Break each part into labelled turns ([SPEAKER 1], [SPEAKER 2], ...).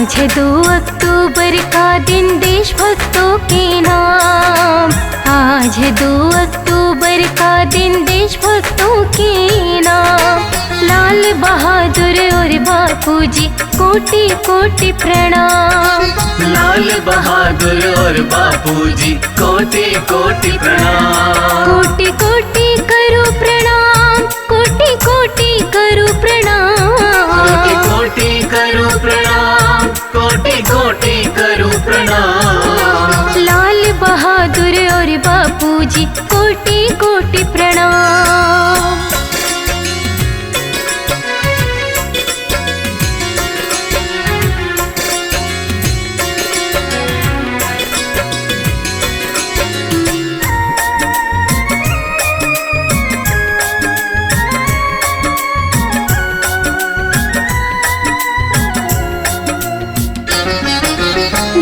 [SPEAKER 1] आज 2 अक्टूबर का दिन देशभक्तों के नाम। आज 2 अक्टूबर का दिन देशभक्तों के नाम। लाल बहादुर और बापू जी कोटि कोटि प्रणाम।
[SPEAKER 2] लाल बहादुर और बापू जी कोटि कोटि प्रणाम।
[SPEAKER 1] कोटि कोटि करो प्रणाम, कोटि कोटि करो प्रणाम।
[SPEAKER 2] कोटि कोटि करो प्रणाम, कोटि कोटि करो प्रणाम।
[SPEAKER 1] लाल बहादुर और बापू जी कोटि कोटि प्रणाम।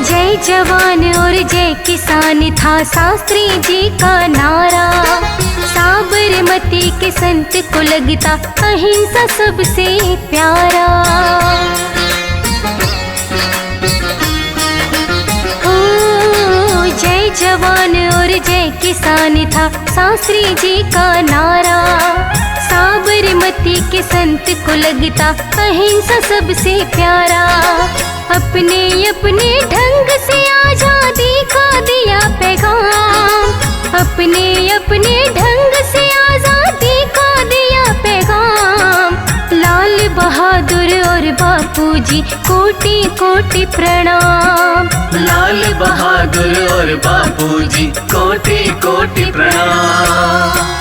[SPEAKER 1] जय जवान और जय किसान था शास्त्री जी का नारा। साबरमती के संत को लगता अहिंसा सबसे प्यारा। ओ जय जवान और जय किसान था शास्त्री जी का नारा। साबरमती के संत को लगता अहिंसा सबसे प्यारा। अपने अपने ढंग से आजादी का दिया पैगाम। अपने अपने ढंग से आजादी का दिया पैगाम। लाल बहादुर और बापू जी कोटि कोटि प्रणाम।
[SPEAKER 2] लाल बहादुर और बापू जी कोटि कोटि प्रणाम।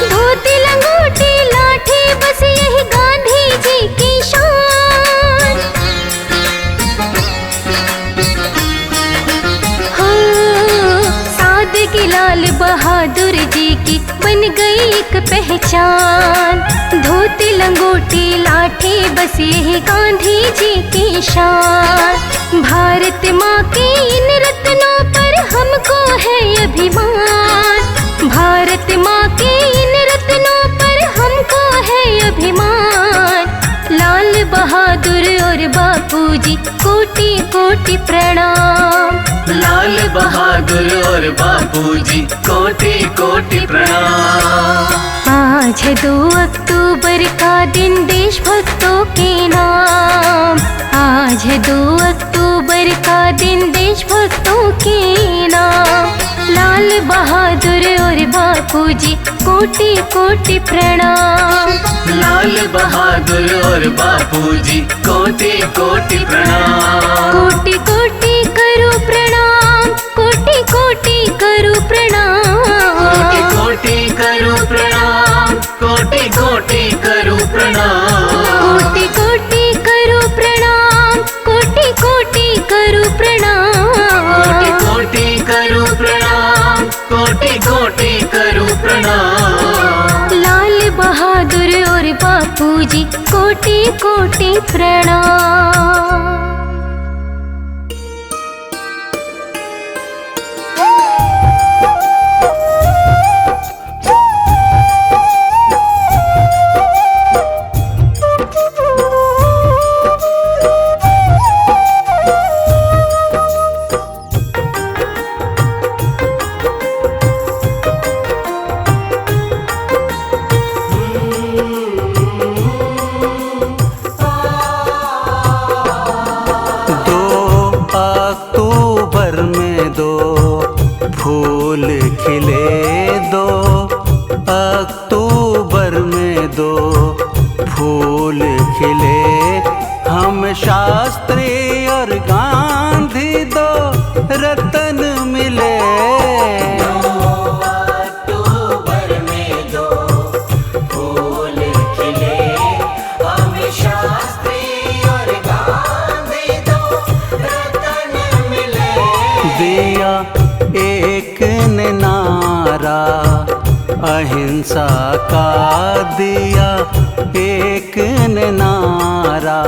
[SPEAKER 1] धोती लंगोटी लाठी बस यही गांधी जी की शान। हाँ, सादगी लाल बहादुर जी की बन गई एक पहचान। धोती लंगोटी लाठी बस यही गांधी जी की शान। भारत माँ के इन रत्नों पर हमको है अभिमान। भारत माँ के इन रत्नों पर हमको है अभिमान। लाल बहादुर और बापू जी कोटि कोटि प्रणाम।
[SPEAKER 2] लाल बहादुर और बापू जी कोटि कोटि प्रणाम।
[SPEAKER 1] आज 2 अक्टूबर का दिन देशभक्तों के नाम। आज 2 अक्टूबर का दिन देशभक्तों के नाम। लाल बहादुर और बापू जी कोटि कोटि प्रणाम।
[SPEAKER 2] लाल बहादुर और बापू जी कोटि कोटि प्रणाम।
[SPEAKER 1] कोटि कोटि करो प्रणाम, कोटि कोटि करो प्रणाम।
[SPEAKER 2] कोटि कोटि करो प्रणाम, कोटि कोटि करो प्रणाम।
[SPEAKER 1] कोटि कोटि करो प्रणाम, कोटि कोटि करो प्रणाम।
[SPEAKER 2] कोटि कोटि करो प्रणाम, कोटि कोटि करो प्रणाम।
[SPEAKER 1] लाल बहादुर और बापू जी कोटि कोटि प्रणाम।
[SPEAKER 3] शास्त्री और गांधी दो रतन मिले।
[SPEAKER 2] 2 अक्टूबर में 2 फूल खिले, हम
[SPEAKER 3] अहिंसा का दिया एक ने नारा,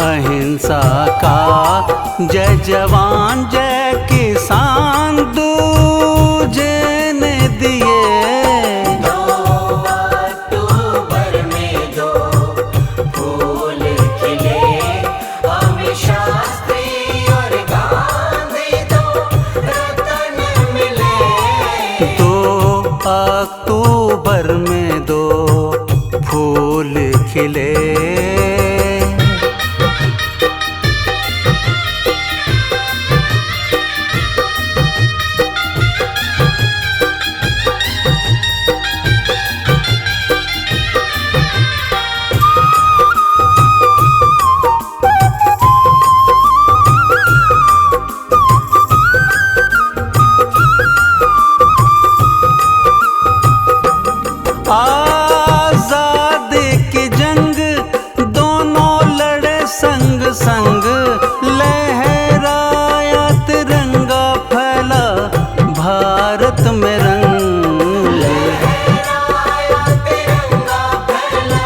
[SPEAKER 3] अहिंसा का जय जवान जय किसान दूजे ने दिए।
[SPEAKER 2] 2 अक्टूबर में 2 फूल खिले, हमें शास्त्री और गांधी 2 रतन मिले।
[SPEAKER 3] 2 अक्टूबर में 2 फूल खिले। आजादी की जंग दोनों लड़े संग संग, लहराया तिरंगा फैला भारत में रंग।
[SPEAKER 2] लहराया तिरंगा फैला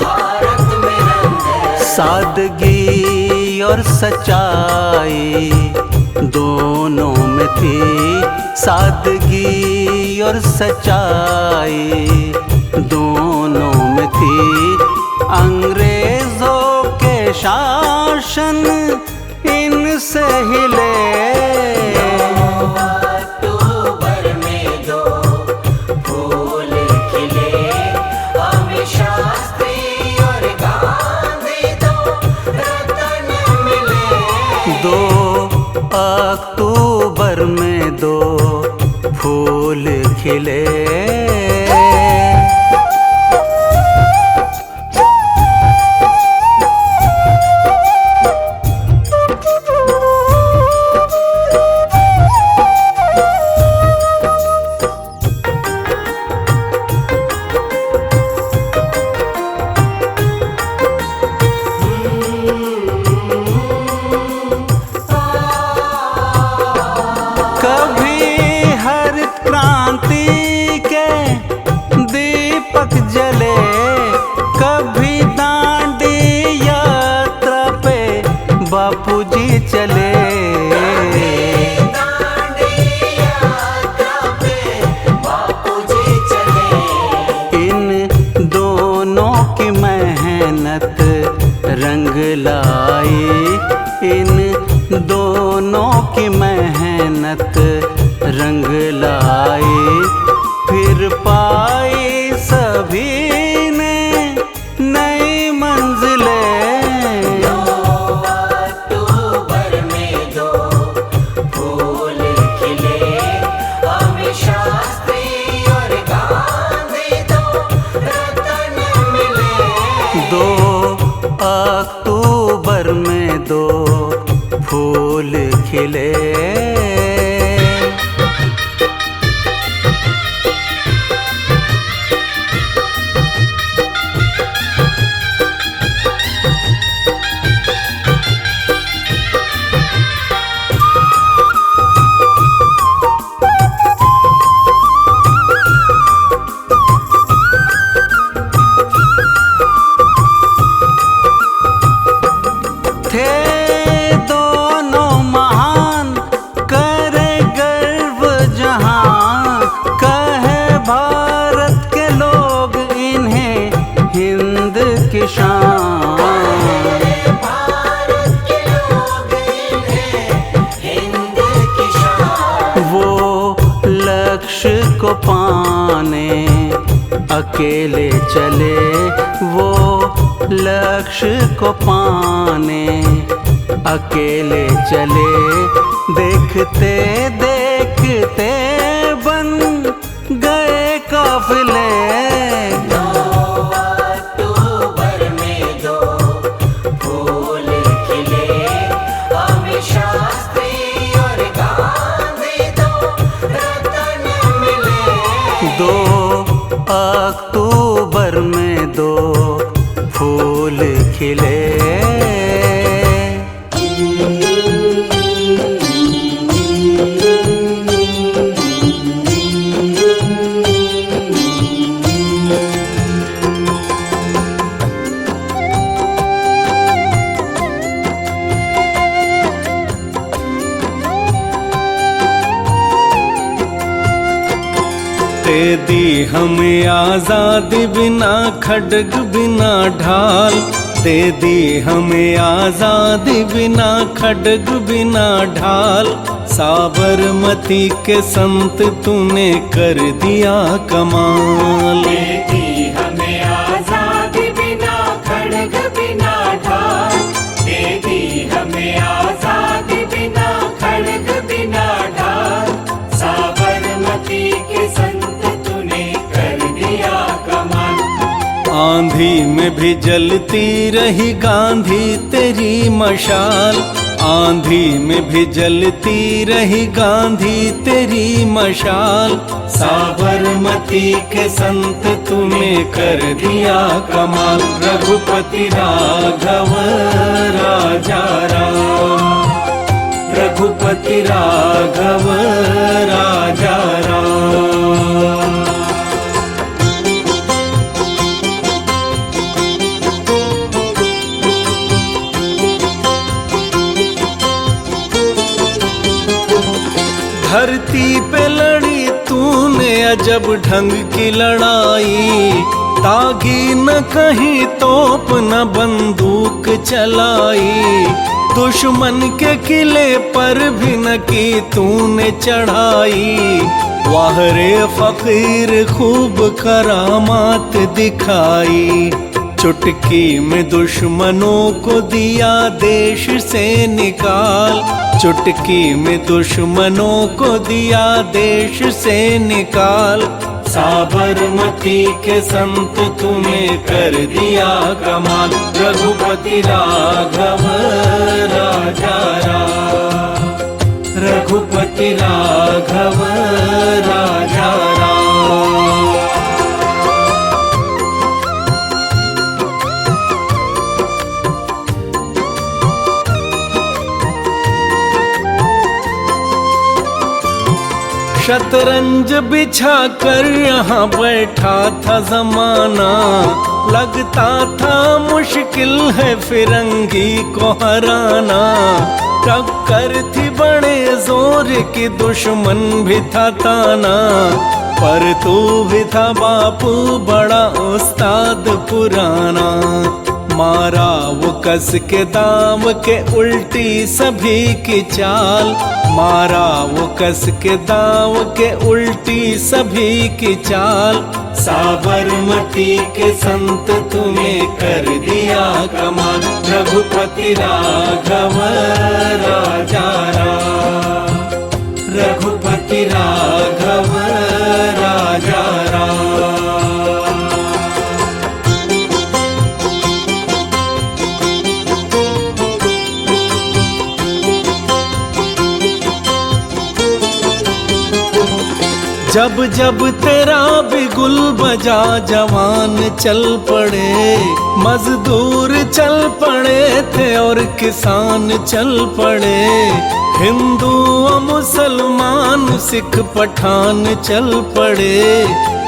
[SPEAKER 2] भारत में रंग।
[SPEAKER 3] सादगी और सच्चाई दोनों में थी, सादगी और सच्चाई दोनों में थी। अंग्रेजों के शासन इनसे हिले।
[SPEAKER 2] 2 अक्टूबर में 2 फूल खिले, हमें शास्त्री और गांधी 2 रतन मिले।
[SPEAKER 3] 2 अक्टूबर में 2 फूल खिले। कभी हरित क्रांति के दीपक जले, कभी दांडी यात्रा पे बापूजी चले।
[SPEAKER 2] दांडी यात्रा पे बापूजी चले।
[SPEAKER 3] इन दोनों की मेहनत रंग लाई, इन दोनों की मेहनत रंग लाई। फिर पाई सभी ने नई मंजिलें।
[SPEAKER 2] 2 अक्टूबर में 2 फूल खिले, हमें शास्त्री और गांधी 2 रतन मिले।
[SPEAKER 3] 2 अक्टूबर में 2 फूल खिले। थे दोनों महान, करे गर्व जहां, कहे भारत के लोग इन्हें हिंद की शान।
[SPEAKER 2] भारत के लोग इन्हें हिंद की शान।
[SPEAKER 3] वो लक्ष्य को पाने अकेले चले, वो लक्ष्य को पाने अकेले चले। देखते देखते बन गए काफिले।
[SPEAKER 2] 2 अक्टूबर में 2 फूल खिले, हमें शास्त्री और गांधी 2 रतन मिले।
[SPEAKER 3] 2 अक्टूबर में 2 फूल खिले।
[SPEAKER 4] दे दी हमें आजादी बिना खड्ग बिना ढाल, दे दी हमें आजादी बिना खड्ग बिना ढाल। साबरमती के संत तूने कर दिया कमाल।
[SPEAKER 2] दे दी हमें आजादी बिना खड्ग बिना ढाल, दे दी हमें आजादी बिना खड्ग बिना ढाल। साबरमती के संत तूने कर दिया कमाल।
[SPEAKER 4] आंधी में भी जलती रही गांधी तेरी मशाल, आंधी में भी जलती रही गांधी तेरी मशाल। साबरमती के संत तूने कर दिया कमाल। रघुपति राघव राजा राम, रघुपति राघव राजा राम। धरती पे लड़ी तूने अजब ढंग की लड़ाई, दागी न कहीं तोप न बंदूक चलाई। दुश्मन के किले पर भी न की तूने चढ़ाई। वाह रे फकीर खूब करामात दिखाई। चुटकी में दुश्मनों को दिया देश से निकाल, चुटकी में दुश्मनों को दिया देश से निकाल। साबरमती के संत तूने कर दिया कमाल। रघुपति राघव राजा राम, रघुपति राघव राजा राम। शतरंज बिछा कर यहाँ बैठा था जमाना, लगता था मुश्किल है फिरंगी को हराना। टक्कर थी बड़े जोर की दुश्मन भी था ताना, पर तू भी था बापू बड़ा उस्ताद पुराना। मारा वो कस के दाव के उल्टी सभी की चाल, मारा वो कस के दाव के उल्टी सभी की चाल। साबरमती के संत तूने कर दिया कमाल। रघुपति राघव राजा राम, रघुपति राघव राजा राम। जब जब तेरा बिगुल बजा जवान चल पड़े, मजदूर चल पड़े थे और किसान चल पड़े। हिंदू और मुसलमान सिख पठान चल पड़े,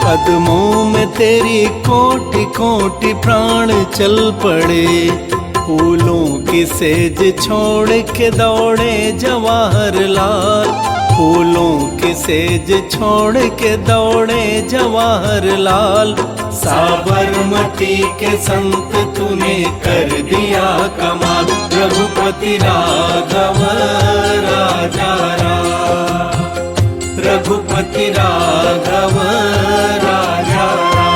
[SPEAKER 4] कदमों में तेरी कोटि कोटि प्राण चल पड़े। फूलों की सेज छोड़ के दौड़े जवाहरलाल, फूलों की सेज छोड़ के दौड़े जवाहरलाल। साबरमती के संत तूने कर दिया कमाल। रघुपति राघव राजा राम, रघुपति राघव राजा राम।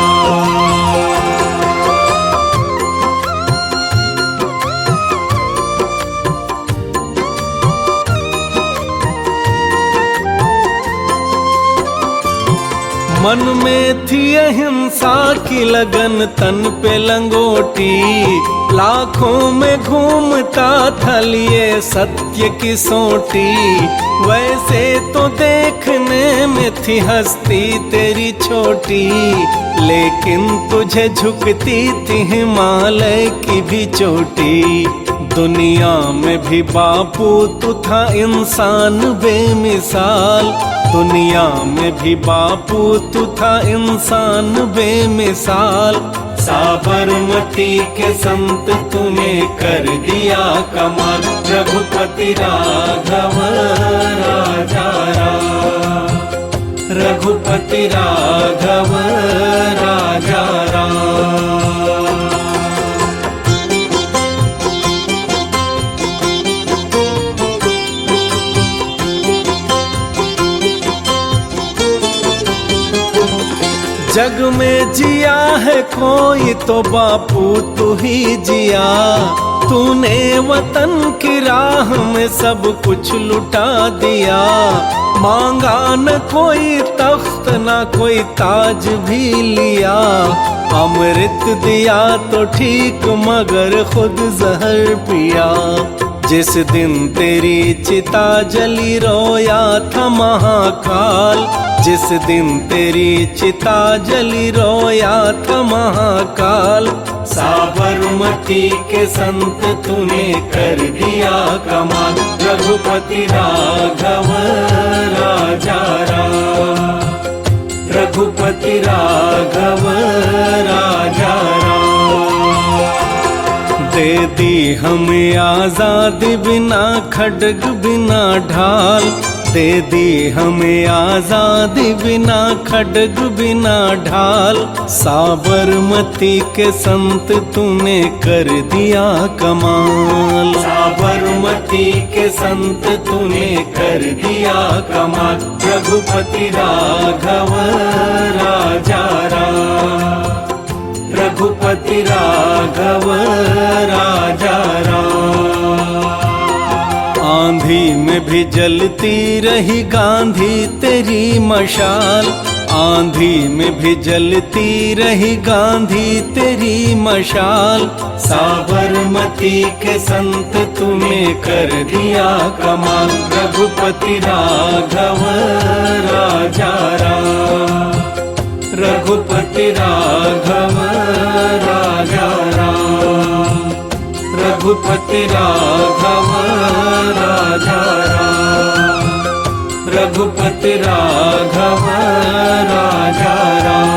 [SPEAKER 4] मन में थी अहिंसा की लगन तन पे लंगोटी, लाखों में घूमता था लिए सत्य की सोटी। वैसे तो देखने में थी हस्ती तेरी छोटी, लेकिन तुझे झुकती थी हिमालय की भी चोटी। दुनिया में भी बापू तू था इंसान बेमिसाल, दुनिया में भी बापू तू था इंसान बेमिसाल। साबरमती के संत तूने कर दिया कमाल। रघुपति राघव राजा राम, रघुपति राघव राजा राम। जग में जिया है कोई तो बापू तू ही जिया, तूने वतन की राह में सब कुछ लुटा दिया। मांगा न कोई तख्त न कोई ताज भी लिया, अमृत दिया तो ठीक मगर खुद जहर पिया। जिस दिन तेरी चिता जली रोया था महाकाल, जिस दिन तेरी चिता जली रोया था महाकाल। साबरमती के संत तूने कर दिया कमाल, रघुपति राघव राजा राम। रघुपति राघव राजा राम। दे दी हमें आजादी बिना खड्ग बिना ढाल, दे दी हमें आजादी बिना खड्ग बिना ढाल। साबरमती के संत तूने कर दिया कमाल, साबरमती के संत तूने कर दिया कमाल। रघुपति राघव राजा राम। रघुपति राघव राजा राम। आंधी में भी जलती रही गांधी तेरी मशाल, आंधी में भी जलती रही गांधी तेरी मशाल। साबरमती के संत तूने कर दिया कमाल, रघुपति राघव राजा राम। रघुपति राघव राजा राम। रघुपति राघव राजा राम। रघुपति राघव राजा राम।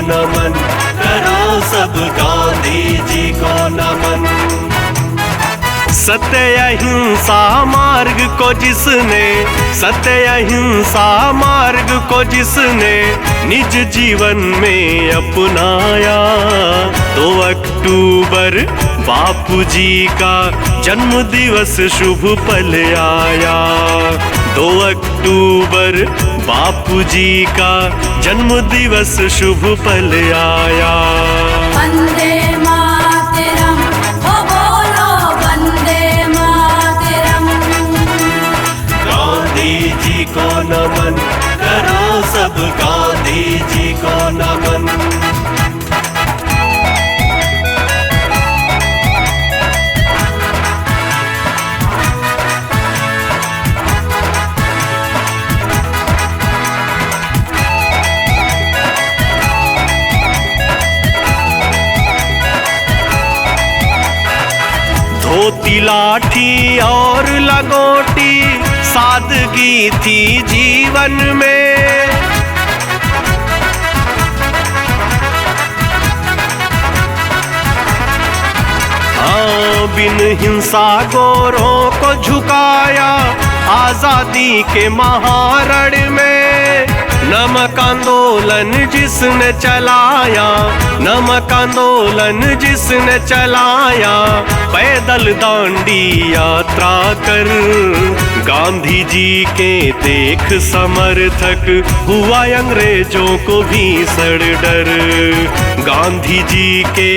[SPEAKER 5] नमन करो सब गांधी जी को नमन। सत्य अहिंसा मार्ग को जिसने, सत्य अहिंसा मार्ग को जिसने निज जीवन में अपनाया। 2 अक्टूबर बापू जी का जन्म दिवस शुभ पल आया। 2 अक्टूबर बापू जी का जन्म दिवस शुभ पल आया।
[SPEAKER 6] वंदे मातरम, हो बोलो वंदे मातरम।
[SPEAKER 5] गांधी जी को नमन करो सब गांधी जी को नमन। धोती लाठी और लगोटी सादगी थी जीवन में। बिन हिंसा गोरों को झुकाया आजादी के महारण में। नमक आंदोलन जिसने चलाया, नमक आंदोलन जिसने चलाया। पैदल दांडी यात्रा कर गांधी जी के देख समर्थक हुआ अंग्रेजों को भीषण डर। गांधी जी के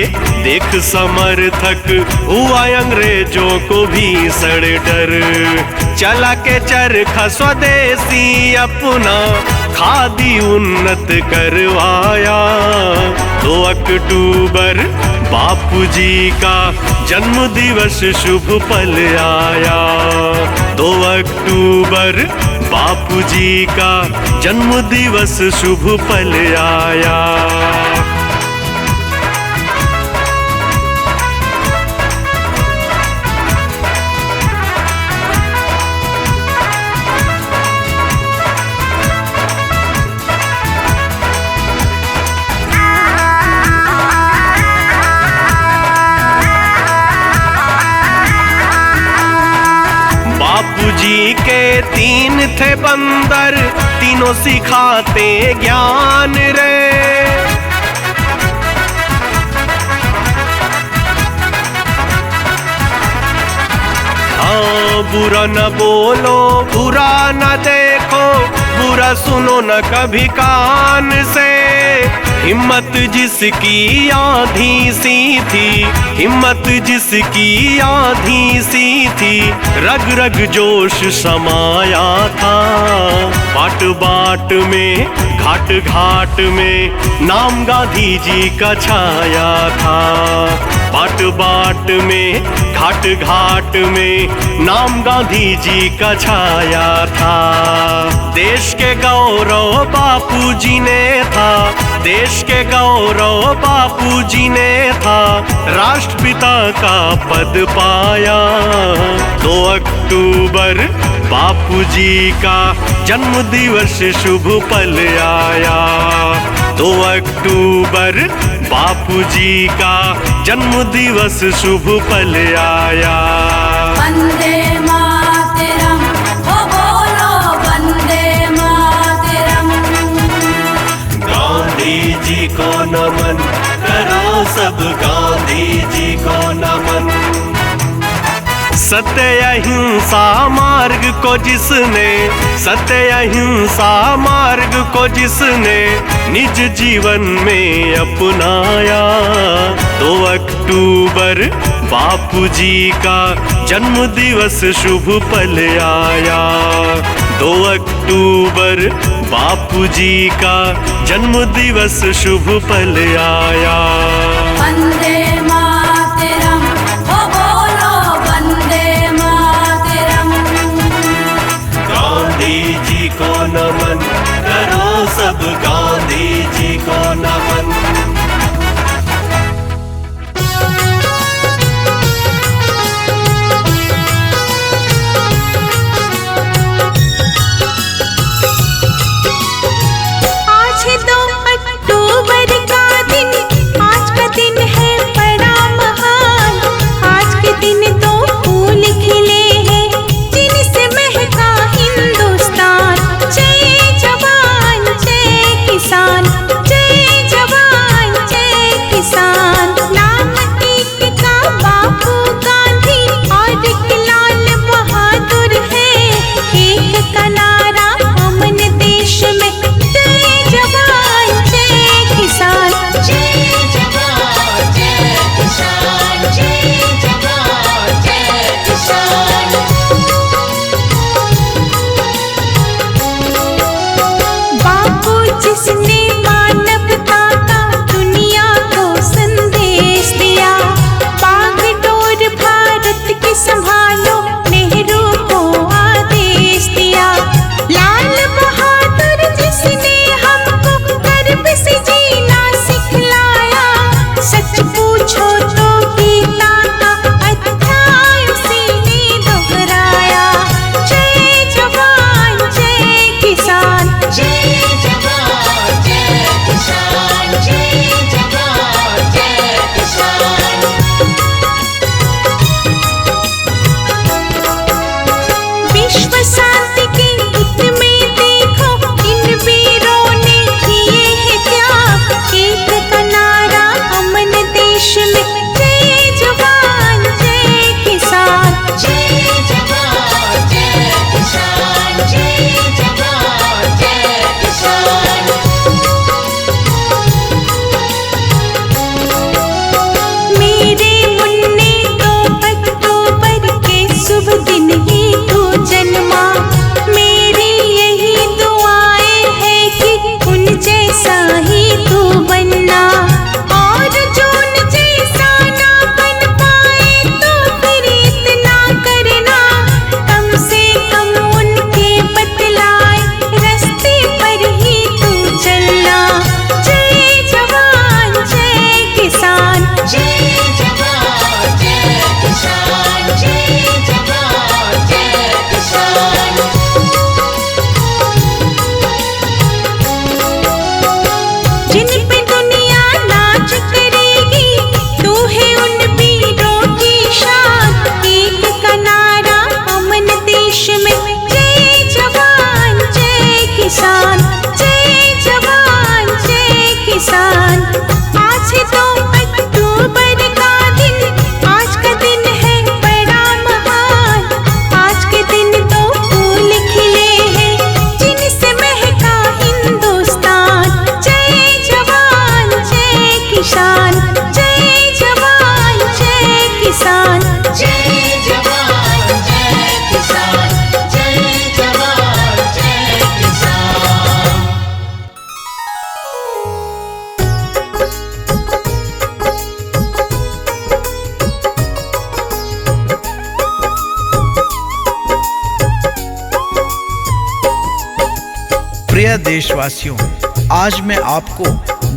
[SPEAKER 5] देख समर्थक हुआ अंग्रेजों को भीषण डर। चला के चरखा स्वदेशी अपना खादी उन्नत करवाया। 2 अक्टूबर बापू जी का जन्म दिवस शुभ पल आया। 2 अक्टूबर बापू जी का जन्म दिवस शुभ पल आया। बापूजी के 3 थे बंदर, तीनों सिखाते ज्ञान रे। हाँ, बुरा न बोलो, बुरा न देखो, बुरा सुनो न कभी कान से। हिम्मत जिसकी आधी सी थी, हिम्मत जिसकी आधी सी थी, रग रग जोश समाया था। बाट बाट में, घाट घाट में नाम गांधी जी का छाया था। बाट बाट में, घाट घाट में नाम गांधी जी का छाया था। देश के गौरव बापू जी ने था, देश के गौरव बापू जी ने था, राष्ट्रपिता का पद पाया। 2 अक्टूबर बापू जी का जन्म दिवस शुभ पल आया। 2 अक्टूबर बापू जी का जन्म दिवस शुभ पल आया।
[SPEAKER 6] वंदे मातरम, हो बोलो वंदे मातरम।
[SPEAKER 5] गांधी जी को नमन करो सब, गांधी जी को नमन। सत्य अहिंसा मार्ग को जिसने, सत्य अहिंसा मार्ग को जिसने निज जीवन में अपनाया। 2 अक्टूबर बापू जी का जन्म दिवस शुभ पल आया। 2 अक्टूबर बापू जी का जन्म दिवस शुभ पल आया।
[SPEAKER 6] वंदे मातरम, हो बोलो वंदे मातरम।
[SPEAKER 5] गांधी जी को नमन करो सब, गांधी जी को नमन।
[SPEAKER 1] आज 2 अक्टूबर का दिन, आज का दिन है
[SPEAKER 7] किसान। आज है 2 अक्टूबर का दिन, आज का दिन है बड़ा महान। आज के दिन 2 फूल खिले हैं जिनसे महका हिंदुस्तान। जय जवान जय किसान, जय जवान जय किसान,
[SPEAKER 2] जय जवान जय किसान, जय जवान जय किसान।
[SPEAKER 8] प्रिय देशवासियों, आज मैं आपको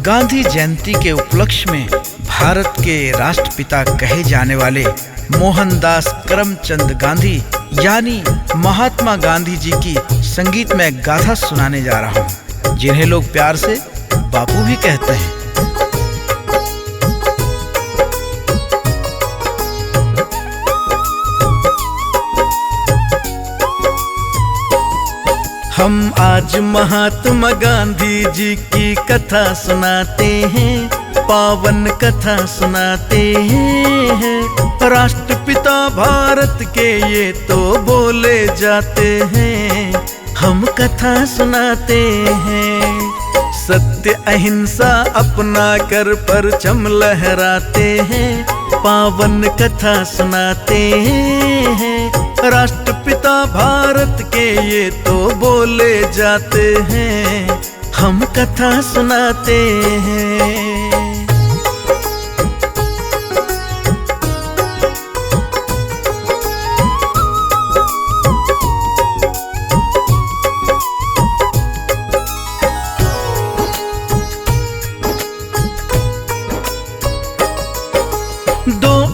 [SPEAKER 8] गांधी जयंती के उपलक्ष्य में भारत के राष्ट्रपिता कहे जाने वाले मोहनदास करमचंद गांधी यानी महात्मा गांधी जी की संगीतमय गाथा सुनाने जा रहा हूँ, जिन्हें लोग प्यार से बापू भी कहते हैं। हम आज महात्मा गांधी जी की कथा सुनाते हैं, पावन कथा सुनाते हैं। राष्ट्रपिता भारत के ये तो बोले जाते हैं, हम कथा सुनाते हैं। सत्य अहिंसा अपना कर परचम लहराते हैं, पावन कथा सुनाते हैं। राष्ट्रपिता भारत के ये तो बोले जाते हैं, हम कथा सुनाते हैं।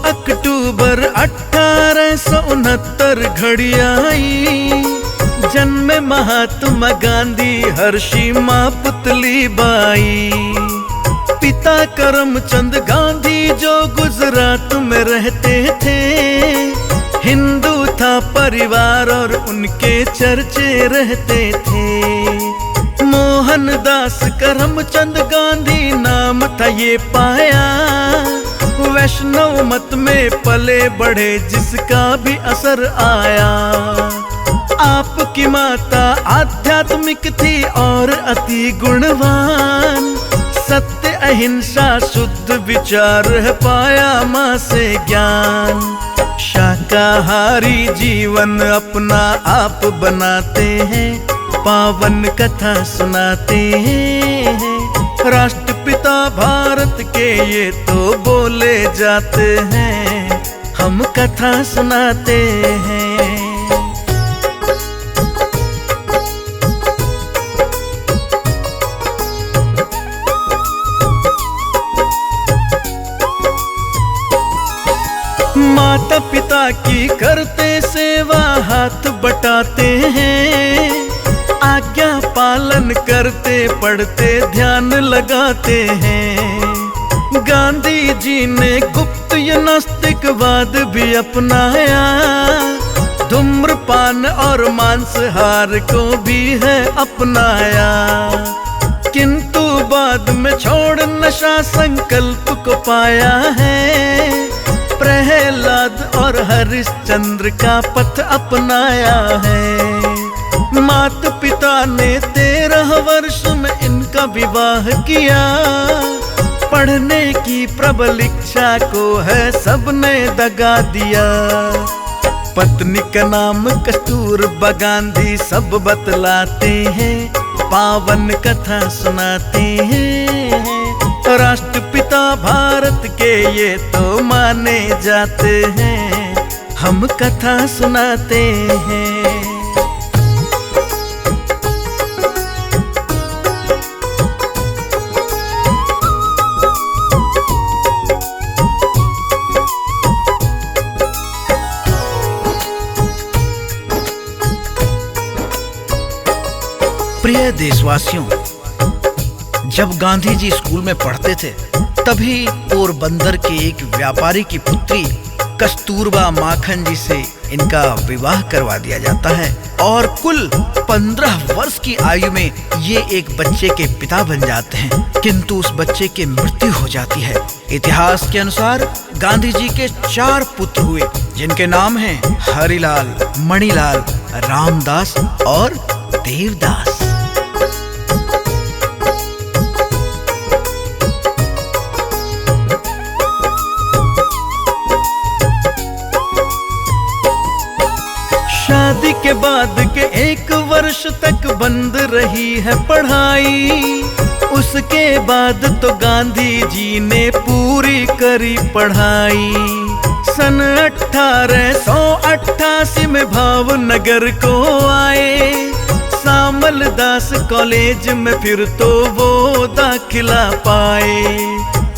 [SPEAKER 8] अक्टूबर 1869 घड़ी आई, जन्मे महात्मा गांधी हर्षी माँ पुतली बाई। पिता करमचंद गांधी जो गुजरात में रहते थे, हिंदू था परिवार और उनके चर्चे रहते थे। मोहनदास करमचंद गांधी नाम था ये पाया, वैष्णव मत में पले बढ़े जिसका भी असर आया। आपकी माता आध्यात्मिक थी और अति गुणवान, सत्य अहिंसा शुद्ध विचार है पाया माँ से ज्ञान। शाकाहारी जीवन अपना आप बनाते हैं, पावन कथा सुनाते हैं। राष्ट्रपिता भारत के ये तो बोले जाते हैं, हम कथा सुनाते हैं। माता पिता की करते सेवा हाथ बटाते हैं, आज्ञा पालन करते पढ़ते ध्यान लगाते हैं। गांधी जी ने गुप्त या नास्तिकवाद भी अपनाया, धूम्रपान और मांसाहार को भी है अपनाया। किंतु बाद में छोड़ नशा संकल्प को पाया है, प्रहलाद और हरिश्चंद्र का पथ अपनाया है। माता पिता ने 13 वर्ष में इनका विवाह किया, पढ़ने की प्रबल इच्छा को है सबने दगा दिया। पत्नी का नाम कस्तूरबा गांधी सब बतलाते हैं, पावन कथा सुनाते हैं। राष्ट्रपिता भारत के ये तो माने जाते हैं, हम कथा सुनाते हैं। प्रिय देशवासियों, जब गांधी जी स्कूल में पढ़ते थे तभी पोरबंदर के एक व्यापारी की पुत्री कस्तूरबा माखन जी से इनका विवाह करवा दिया जाता है और कुल 15 वर्ष की आयु में ये एक बच्चे के पिता बन जाते हैं, किंतु उस बच्चे की मृत्यु हो जाती है। इतिहास के अनुसार गांधी जी के 4 पुत्र हुए, जिनके नाम हैं हरिलाल, मणिलाल, रामदास और देवदास।
[SPEAKER 4] शादी के बाद के 1 वर्ष तक बंद रही है पढ़ाई, उसके बाद तो गांधी जी ने पूरी करी पढ़ाई। सन 1888 में भावनगर को आए, सामलदास कॉलेज में फिर तो वो दाखिला पाए।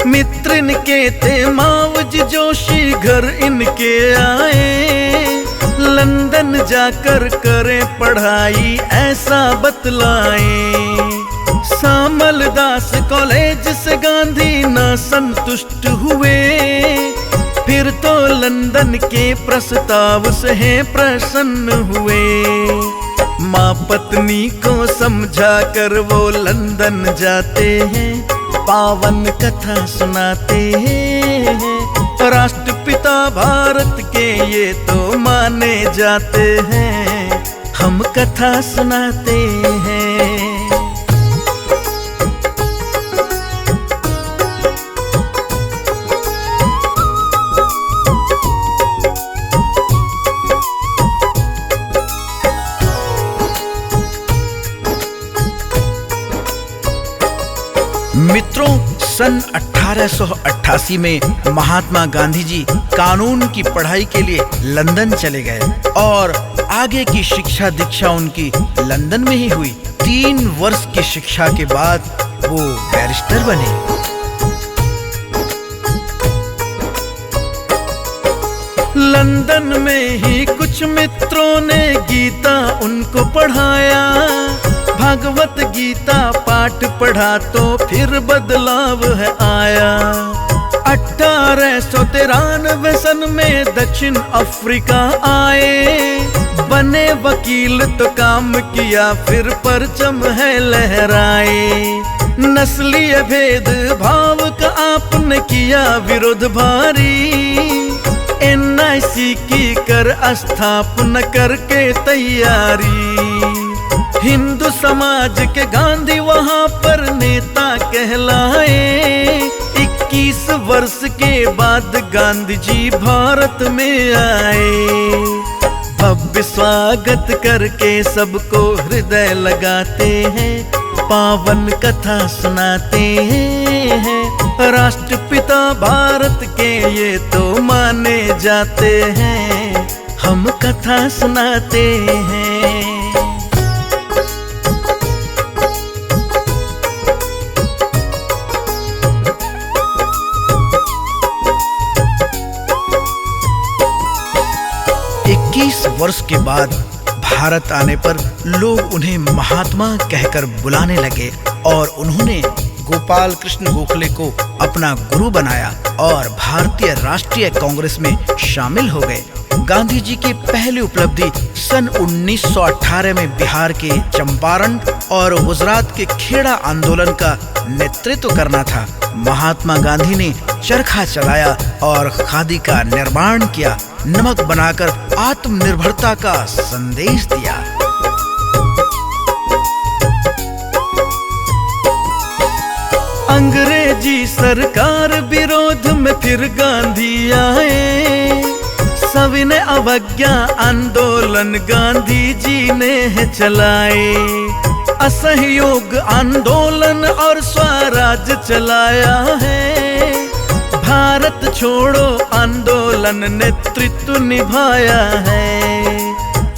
[SPEAKER 4] मित्र इनके थे मावजी जोशी, घर इनके आए, लंदन जाकर करे पढ़ाई ऐसा बतलाए। सामलदास कॉलेज से गांधी न संतुष्ट हुए, फिर तो लंदन के प्रस्ताव से प्रसन्न हुए। माँ पत्नी को समझा कर वो लंदन जाते हैं, पावन कथा सुनाते हैं। राष्ट्रपिता भारत के ये तो माने जाते हैं, हम कथा सुनाते हैं।
[SPEAKER 8] मित्रों, सन 1888 में महात्मा गांधी जी कानून की पढ़ाई के लिए लंदन चले गए और आगे की शिक्षा दीक्षा उनकी लंदन में ही हुई। 3 वर्ष की शिक्षा के बाद वो बैरिस्टर बने।
[SPEAKER 4] लंदन में ही कुछ मित्रों ने गीता उनको पढ़ाया, भगवत गीता पाठ पढ़ा तो फिर बदलाव है आया। 1893 सन में दक्षिण अफ्रीका आए, बने वकील तो काम किया फिर परचम है लहराए। नस्लीय भेद भाव का आपने किया विरोध भारी, NIC की कर स्थापना करके तैयारी। हिंदू समाज के गांधी वहाँ पर नेता कहलाए। 21 वर्ष के बाद गांधी जी भारत में आए, भव्य स्वागत करके सबको हृदय लगाते हैं, पावन कथा सुनाते हैं। राष्ट्रपिता भारत के ये तो माने जाते हैं, हम कथा सुनाते हैं।
[SPEAKER 8] वर्ष के बाद भारत आने पर लोग उन्हें महात्मा कहकर बुलाने लगे और उन्होंने गोपाल कृष्ण गोखले को अपना गुरु बनाया और भारतीय राष्ट्रीय कांग्रेस में शामिल हो गए। गांधी जी की पहली उपलब्धि सन 1918 में बिहार के चंपारण और गुजरात के खेड़ा आंदोलन का नेतृत्व करना था। महात्मा गांधी ने चरखा चलाया और खादी का निर्माण किया, नमक बनाकर आत्मनिर्भरता का संदेश दिया।
[SPEAKER 4] अंग्रेजी सरकार विरोध में फिर गांधी आए, सविनय अवज्ञा आंदोलन गांधी जी ने चलाए। असहयोग आंदोलन और स्वराज चलाया है, भारत छोड़ो आंदोलन नेतृत्व निभाया है।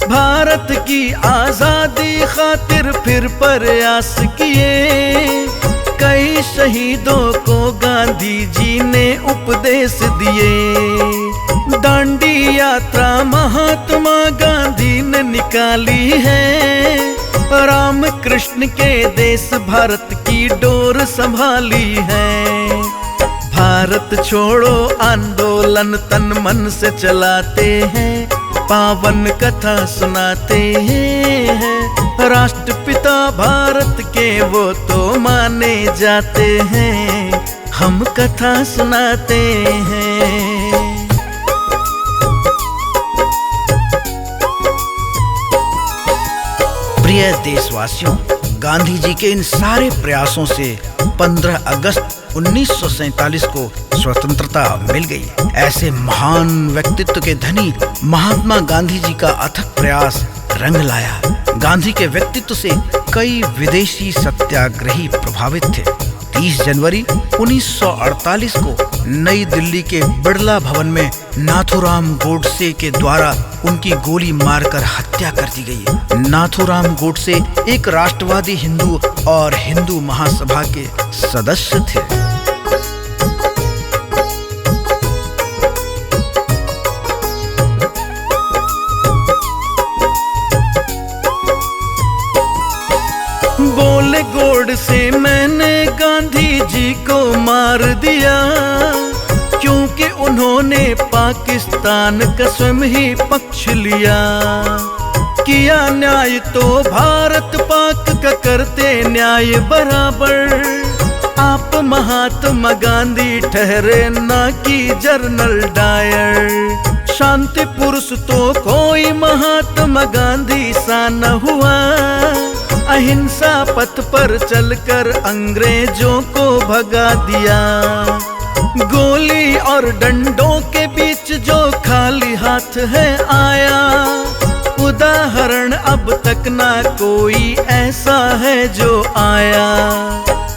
[SPEAKER 4] भारत की आजादी खातिर फिर प्रयास किए, कई शहीदों को गांधी जी ने उपदेश दिए। दांडी यात्रा महात्मा गांधी ने निकाली है, राम कृष्ण के देश भारत की डोर संभाली है। भारत छोड़ो आंदोलन तन मन से चलाते हैं, पावन कथा सुनाते हैं। राष्ट्रपिता भारत के वो तो माने जाते हैं, हम कथा सुनाते हैं।
[SPEAKER 8] प्रिय देशवासियों, गांधी जी के इन सारे प्रयासों से 15 अगस्त 1947 को स्वतंत्रता मिल गई। ऐसे महान व्यक्तित्व के धनी महात्मा गांधी जी का अथक प्रयास रंग लाया। गांधी के व्यक्तित्व से कई विदेशी सत्याग्रही प्रभावित थे। 30 जनवरी 1948 को नई दिल्ली के बिड़ला भवन में नाथूराम गोडसे के द्वारा उनकी गोली मारकर हत्या कर दी गई। नाथूराम गोडसे एक राष्ट्रवादी हिंदू और हिंदू महासभा के सदस्य थे।
[SPEAKER 4] बोले गोडसे मैंने गांधी जी को मार दिया, क्योंकि उन्होंने पाकिस्तान का स्वयं ही पक्ष लिया। किया न्याय तो भारत पाक का करते न्याय बराबर। आप महात्मा गांधी ठहरे ना कि जनरल डायर। शांति पुरुष तो कोई महात्मा गांधी सा न हुआ। अहिंसा पथ पर चलकर अंग्रेजों को भगा दिया। गोली और डंडों के बीच जो खाली हाथ है आया, उदाहरण अब तक ना कोई ऐसा है जो आया।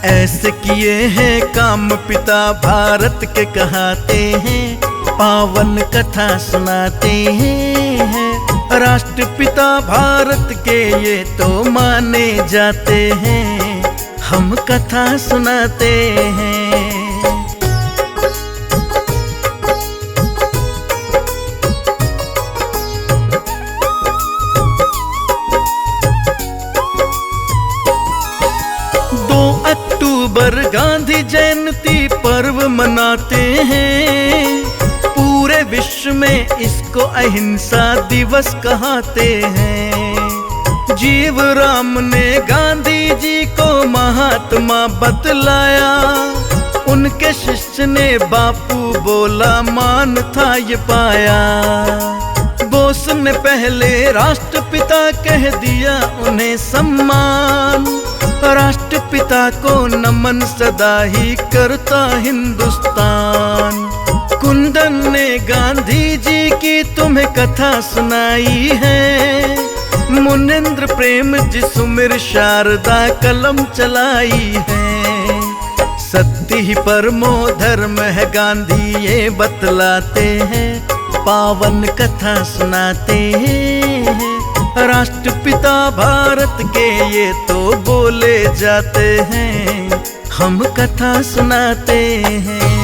[SPEAKER 4] ऐसे किए हैं काम पिता भारत के कहते हैं, पावन कथा सुनाते हैं। राष्ट्रपिता भारत के ये तो माने जाते हैं, हम कथा सुनाते हैं। अक्टूबर गांधी जयंती पर्व मनाते हैं। पूरे विश्व में इसको अहिंसा दिवस कहते हैं। जीव राम ने गांधी जी को महात्मा बतलाया। उनके शिष्य ने बापू बोला मान था ये पाया। बोस ने पहले राष्ट्रपिता कह दिया उन्हें सम्मान। राष्ट्रपिता को नमन सदा ही करता हिंदुस्तान। कुंदन ने गांधी जी की तुम्हें कथा सुनाई है। मुनिंद्र प्रेम जी सुमिर शारदा कलम चलाई है। सत्य ही परमो धर्म है गांधी ये बतलाते हैं, पावन कथा सुनाते हैं। राष्ट्रपिता भारत के ये तो बोले जाते हैं, हम कथा सुनाते हैं।